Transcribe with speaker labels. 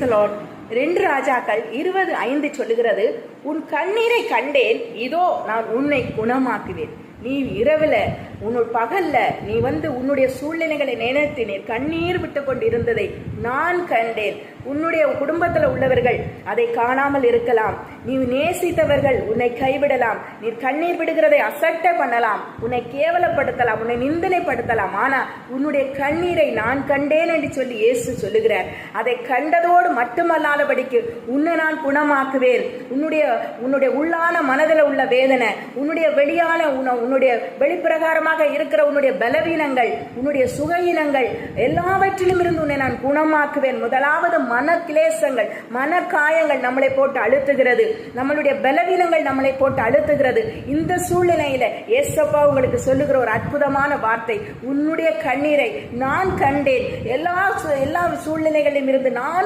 Speaker 1: 2 ராஜாக்கள் 20:5 சொல்லுகிறது, உன் கண்ணீரை கண்டேன், இதோ நான் உன்னை குணமாக்குவேன். நீ இரவுல பகல்ல நீ உன்னுடைய சூழ்நிலைகளை நினைத்து நீர் கண்ணீர் விட்டு கொண்டு இருந்ததை நான் கண்டேன். உன்னுடைய குடும்பத்துல உள்ளவர்கள் அதை காணாமல் இருக்கலாம். நீ நேசித்தவர்கள் உன்னை கைவிடலாம். நீ கண்ணீர் விடுகிறதை அசட்ட பண்ணலாம், உன்னை கேவலப்படுத்தலாம், உன்னை நிந்தனைப்படுத்தலாம். ஆனா உன்னுடைய கண்ணீரை நான் கண்டேன் என்று சொல்லி இயேசு சொல்லுகிறார். அதை கண்டதோடு மட்டுமல்லாதபடிக்கு உன்னை நான் குணமாக்குவேன். உன்னுடைய உள்ளான மனதில் உள்ள வேதனை, உன்னுடைய வெளியான உன்னுடைய வெளிப்பிரகாரமாக இருக்கிற உன்னுடைய பலவீனங்கள், உன்னுடைய சுகையினங்கள் எல்லாவற்றிலும் இருந்து உன்னை நான் குணமாக்குவேன். முதலாவது மன கிளேசங்கள், மன காயங்கள் நம்மளை போட்டு அழுத்துகிறது, நம்மளுடைய பலவீனங்கள் நம்மளை போட்டு அழுத்துகிறது. இந்த சூழ்நிலையில ஏசப்பா உங்களுக்கு சொல்லுகிற ஒரு அற்புதமான வார்த்தை, உன்னுடைய கண்ணீரை நான் கண்டேன். எல்லா சூழ்நிலைகளிலும் இருந்து நான்